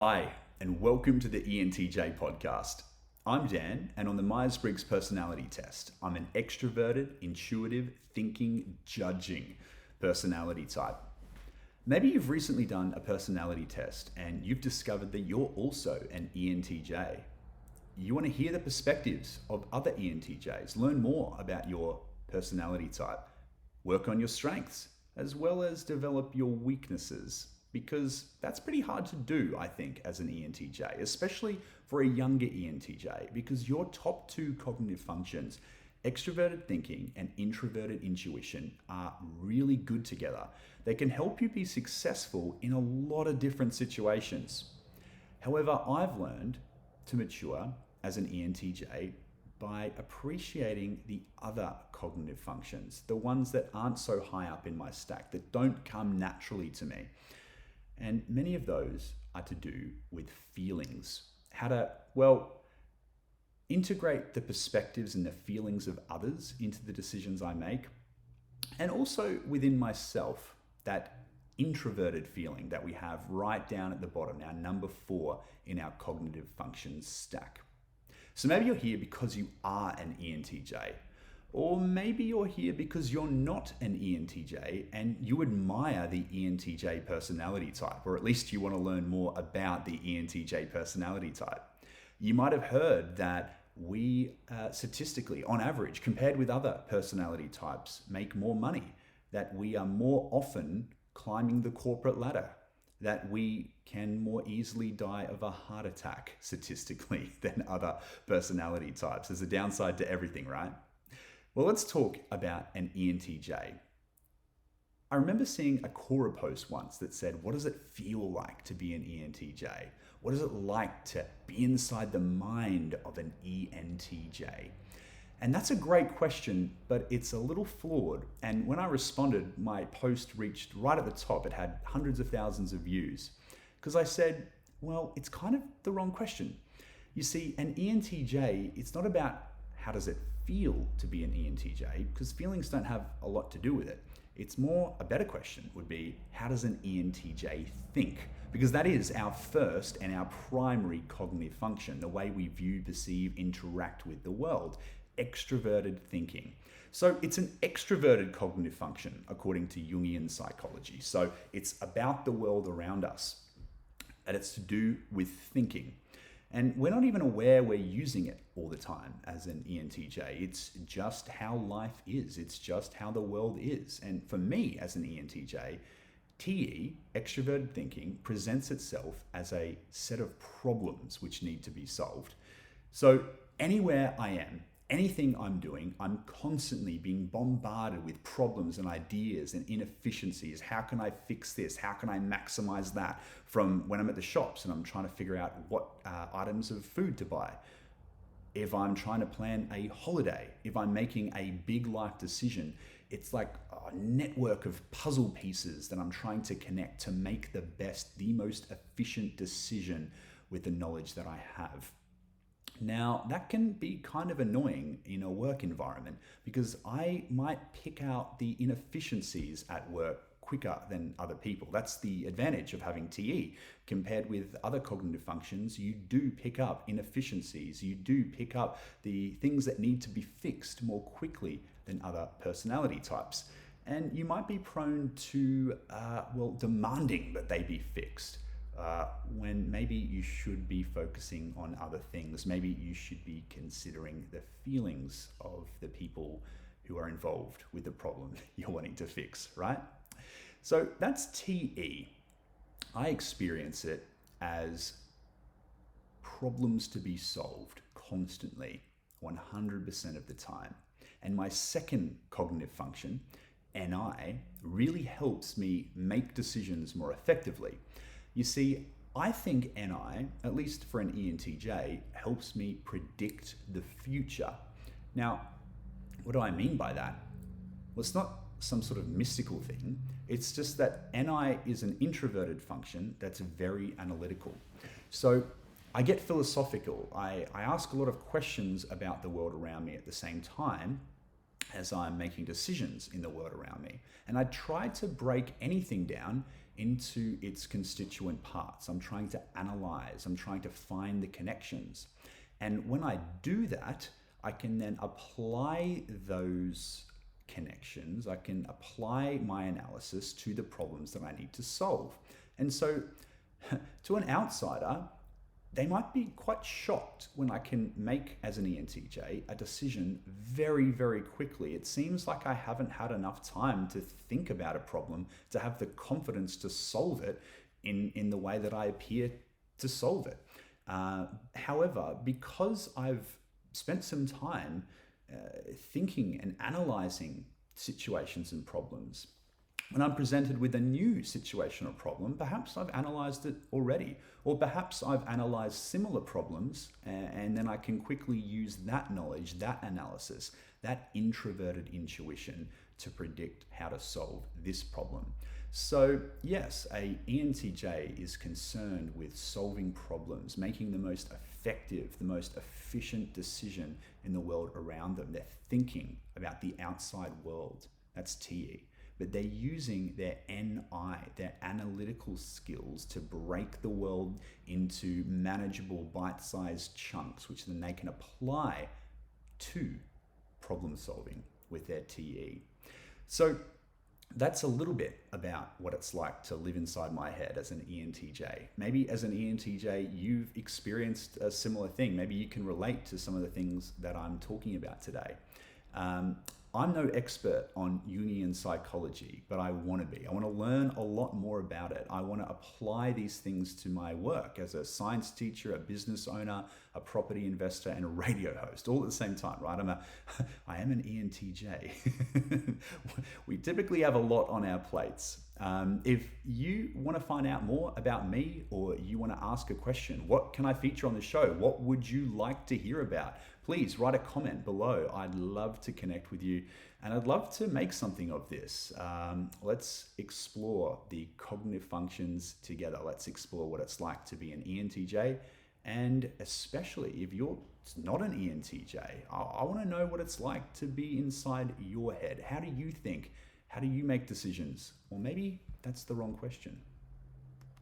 Hi, and welcome to the ENTJ podcast. I'm Dan, and on the Myers-Briggs personality test, I'm an extroverted, intuitive, thinking, judging personality type. Maybe you've recently done a personality test and you've discovered that you're also an ENTJ. You want to hear the perspectives of other ENTJs, learn more about your personality type, work on your strengths, as well as develop your weaknesses. Because that's pretty hard to do, I think, as an ENTJ, especially for a younger ENTJ, because your top two cognitive functions, extroverted thinking and introverted intuition, are really good together. They can help you be successful in a lot of different situations. However, I've learned to mature as an ENTJ by appreciating the other cognitive functions, the ones that aren't so high up in my stack, that don't come naturally to me. And many of those are to do with feelings. How to, integrate the perspectives and the feelings of others into the decisions I make, and also within myself, that introverted feeling that we have right down at the bottom, our number 4 in our cognitive functions stack. So maybe you're here because you are an ENTJ, or maybe you're here because you're not an ENTJ and you admire the ENTJ personality type, or at least you want to learn more about the ENTJ personality type. You might have heard that we statistically, on average, compared with other personality types, make more money, that we are more often climbing the corporate ladder, that we can more easily die of a heart attack statistically than other personality types. There's a downside to everything, right? Well, let's talk about an ENTJ. I remember seeing a Quora post once that said, what does it feel like to be an ENTJ? What is it like to be inside the mind of an ENTJ? And that's a great question, but it's a little flawed. And when I responded, my post reached right at the top. It had hundreds of thousands of views. Because I said, well, it's kind of the wrong question. You see, an ENTJ, it's not about how does it feel to be an ENTJ, because feelings don't have a lot to do with it. It's more, a better question would be, how does an ENTJ think? Because that is our first and our primary cognitive function, the way we view, perceive, interact with the world, extroverted thinking. So it's an extroverted cognitive function, according to Jungian psychology. So it's about the world around us, and it's to do with thinking. And we're not even aware we're using it all the time as an ENTJ. It's just how life is. It's just how the world is. And for me as an ENTJ, TE, extroverted thinking, presents itself as a set of problems which need to be solved. So anywhere I am, anything I'm doing, I'm constantly being bombarded with problems and ideas and inefficiencies. How can I fix this? How can I maximize that? From when I'm at the shops and I'm trying to figure out what items of food to buy. If I'm trying to plan a holiday, if I'm making a big life decision, it's like a network of puzzle pieces that I'm trying to connect to make the best, the most efficient decision with the knowledge that I have. Now, that can be kind of annoying in a work environment because I might pick out the inefficiencies at work quicker than other people. That's the advantage of having TE. Compared with other cognitive functions, you do pick up inefficiencies. You do pick up the things that need to be fixed more quickly than other personality types. And you might be prone to, demanding that they be fixed. When maybe you should be focusing on other things. Maybe you should be considering the feelings of the people who are involved with the problem you're wanting to fix, right? So that's TE. I experience it as problems to be solved constantly, 100% of the time. And my second cognitive function, NI, really helps me make decisions more effectively. You see, I think NI, at least for an ENTJ, helps me predict the future. Now, what do I mean by that? Well, it's not some sort of mystical thing. It's just that NI is an introverted function that's very analytical. So I get philosophical. I ask a lot of questions about the world around me at the same time as I'm making decisions in the world around me. And I try to break anything down into its constituent parts. I'm trying to analyze, I'm trying to find the connections. And when I do that, I can then apply those connections, I can apply my analysis to the problems that I need to solve. And so to an outsider, they might be quite shocked when I can make, as an ENTJ, a decision very, very quickly. It seems like I haven't had enough time to think about a problem, to have the confidence to solve it in the way that I appear to solve it. However, because I've spent some time thinking and analyzing situations and problems, when I'm presented with a new situation or problem, perhaps I've analyzed it already, or perhaps I've analyzed similar problems, and then I can quickly use that knowledge, that analysis, that introverted intuition to predict how to solve this problem. So yes, a ENTJ is concerned with solving problems, making the most effective, the most efficient decision in the world around them. They're thinking about the outside world. That's TE. But they're using their NI, their analytical skills, to break the world into manageable bite-sized chunks, which then they can apply to problem solving with their TE. So that's a little bit about what it's like to live inside my head as an ENTJ. Maybe as an ENTJ, you've experienced a similar thing. Maybe you can relate to some of the things that I'm talking about today. I'm no expert on Jungian psychology, but I want to be. I want to learn a lot more about it. I want to apply these things to my work as a science teacher, a business owner, a property investor, and a radio host, all at the same time, right? I am an ENTJ. We typically have a lot on our plates. If you want to find out more about me, or you want to ask a question, what can I feature on the show? What would you like to hear about? Please write a comment below. I'd love to connect with you, and I'd love to make something of this. Let's explore the cognitive functions together. Let's explore what it's like to be an ENTJ, and especially if you're not an ENTJ, I want to know what it's like to be inside your head. How do you think? How do you make decisions? Or maybe that's the wrong question.